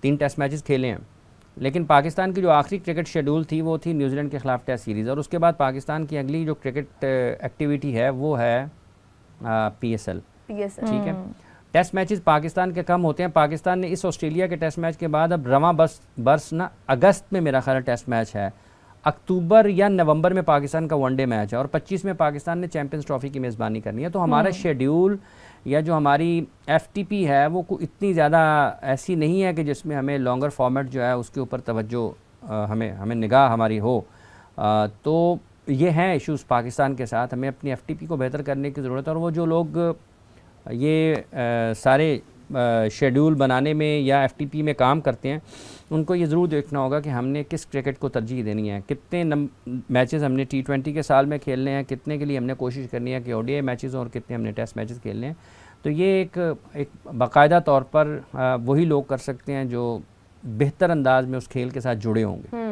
3 टेस्ट मैचेस खेले हैं, लेकिन पाकिस्तान की जो आखिरी क्रिकेट शेड्यूल थी वो थी न्यूजीलैंड के खिलाफ टेस्ट सीरीज़, और उसके बाद पाकिस्तान की अगली जो क्रिकेट एक्टिविटी है वो है PSL। ठीक है, टेस्ट मैचेस पाकिस्तान के कम होते हैं। पाकिस्तान ने इस ऑस्ट्रेलिया के टेस्ट मैच के बाद अब रवां बरस ना अगस्त में मेरा ख्याल टेस्ट मैच है, अक्टूबर या नवंबर में पाकिस्तान का वनडे मैच है, और 25 में पाकिस्तान ने चैंपियंस ट्रॉफी की मेज़बानी करनी है। तो हमारा शेड्यूल या जो हमारी FTP है वो इतनी ज़्यादा ऐसी नहीं है कि जिसमें हमें लॉन्गर फॉर्मेट जो है उसके ऊपर तवज्जो हमें निगाह हमारी हो। तो ये हैं इश्यूज़ पाकिस्तान के साथ, हमें अपनी FTP को बेहतर करने की ज़रूरत है। और वो जो लोग ये सारे शेड्यूल बनाने में या FTP में काम करते हैं, उनको ये ज़रूर देखना होगा कि हमने किस क्रिकेट को तरजीह देनी है, कितने मैचेस हमने T20 के साल में खेलने हैं, कितने के लिए हमने कोशिश करनी है कि ODI मैचेस और कितने हमने टेस्ट मैचेस खेलने हैं। तो ये एक बाकायदा तौर पर वही लोग कर सकते हैं जो बेहतर अंदाज में उस खेल के साथ जुड़े होंगे।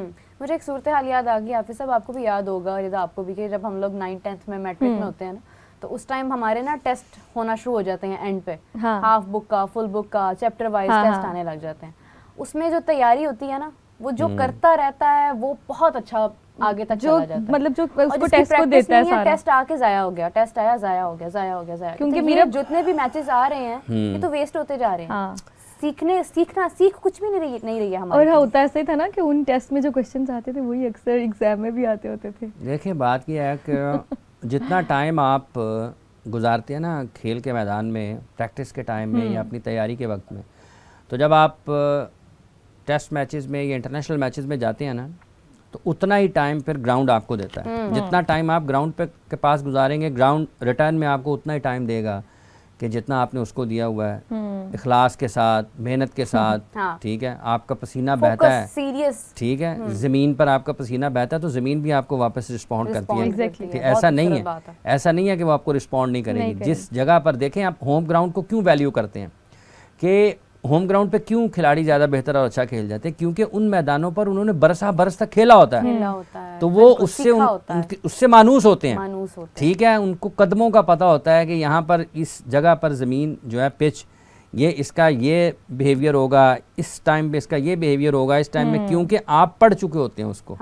मुझे एक सूरत हाल याद आ गई हाफिज़ साहब, आपको भी याद होगा, या आपको भी, कि जब हम लोग 9th-10th में मैट्रिक में होते हैं ना, तो उस टाइम हमारे ना टेस्ट होना शुरू हो जाते हैं एंड पे। हाफ बुक का, फुल बुक का, चैप्टर वाइज टेस्ट आने लग जाते हैं। उसमें जो तैयारी होती है ना, वो जो करता रहता है वो बहुत अच्छा आगे तक चला जाता है। मतलब जो उसको टेस्ट को देता है सारा, टेस्ट आके जाया हो गया, टेस्ट आया जाया हो गया, जाया हो गया, जाया। क्योंकि मेरे जितने भी मैचेस आ रहे हैं ये तो वेस्ट होते जा रहे हैं। सीख कुछ भी नहीं रही है हमारी। और होता ऐसा ही था ना कि उन टेस्ट में जो क्वेश्चंस आते थे वही अक्सर एग्जाम में भी आते होते थे। देखिए बात यह है कि जितना टाइम आप गुजारते हैं ना खेल के मैदान में, प्रैक्टिस के टाइम में या अपनी तैयारी के वक्त में, तो जब आप टेस्ट मैचेस में या इंटरनेशनल मैचेस में जाते हैं ना, तो उतना ही टाइम फिर ग्राउंड आपको देता है। जितना टाइम आप ग्राउंड पे के पास गुजारेंगे, ग्राउंड रिटर्न में आपको उतना ही टाइम देगा कि जितना आपने उसको दिया हुआ है, इखलास के साथ, मेहनत के साथ। हाँ। ठीक है, आपका पसीना बहता है, सीरियस, ठीक है, ज़मीन पर आपका पसीना बहता है तो ज़मीन भी आपको वापस रिस्पॉन्ड करती है। Exactly. ऐसा नहीं है कि वो आपको रिस्पॉन्ड नहीं करेगी। जिस जगह पर देखें, आप होम ग्राउंड को क्यों वैल्यू करते हैं कि होम ग्राउंड पे क्यों खिलाड़ी ज़्यादा बेहतर और अच्छा खेल जाते हैं, क्योंकि उन मैदानों पर उन्होंने बरस तक खेला होता है, तो वो उससे मानूस होते हैं। ठीक है, उनको कदमों का पता होता है कि यहाँ पर इस जगह पर ज़मीन जो है, पिच, ये इसका ये बिहेवियर होगा, इस टाइम पे इसका ये बिहेवियर होगा, इस टाइम में, क्योंकि आप पढ़ चुके होते हैं उसको।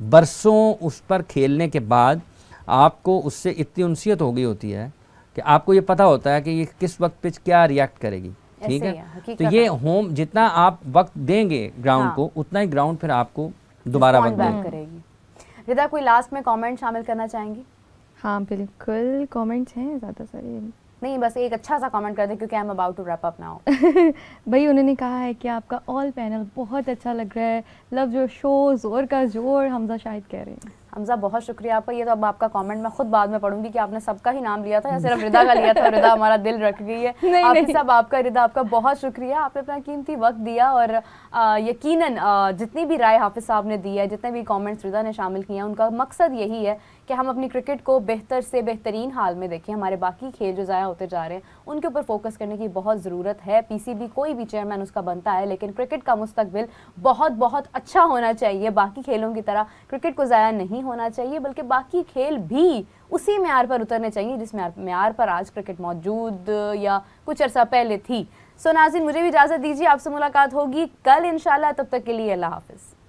बरसों उस पर खेलने के बाद आपको उससे इतनी उनसियत हो गई होती है कि आपको ये पता होता है कि ये किस वक्त पिच क्या रिएक्ट करेगी। ठीक है, तो ये होम जितना आप वक्त देंगे ग्राउंड को, उतना ही ग्राउंड फिर आपको दोबारा वक्त करेगी। रिदा, कोई लास्ट में कमेंट शामिल करना चाहेंगी? हाँ बिल्कुल, कमेंट्स हैं ज़्यादा सारे नहीं, बस एक अच्छा सा कमेंट कर दे क्योंकि I am about to wrap up now. भाई उन्होंने कहा है कि आपका ऑल पैनल बहुत अच्छा लग रहा है, लव योर शो, जोर का जोर, हमजा शाहिद कह रहे हैं। हमजा बहुत शुक्रिया आपका। ये तो अब आपका कमेंट मैं खुद बाद में पढ़ूंगी कि आपने सबका ही नाम लिया था या सिर्फ रिदा का लिया था। रिदा हमारा दिल रख गई है। नहीं। सब आपका, रिदा आपका बहुत शुक्रिया, आपने अपना कीमती वक्त दिया और यकीनन जितनी भी राय हाफिज साहब ने दी है, जितने भी कमेंट्स रिदा ने शामिल किए हैं, उनका मकसद यही है कि हम अपनी क्रिकेट को बेहतर से बेहतरीन हाल में देखें। हमारे बाकी खेल जो ज़ाया होते जा रहे हैं उनके ऊपर फोकस करने की बहुत ज़रूरत है। पीसीबी कोई भी चेयरमैन उसका बनता है, लेकिन क्रिकेट का मुस्तकबिल बहुत अच्छा होना चाहिए। बाकी खेलों की तरह क्रिकेट को ज़ाया नहीं होना चाहिए, बल्कि बाकी खेल भी उसी म्यार पर उतरने चाहिए जिस म्यार पर आज क्रिकेट मौजूद या कुछ अर्सा पहले थी। सो नाज़रीन, मुझे भी इजाज़त दीजिए, आपसे मुलाकात होगी कल इंशाल्लाह। तब तक के लिए अल्लाह हाफिज़।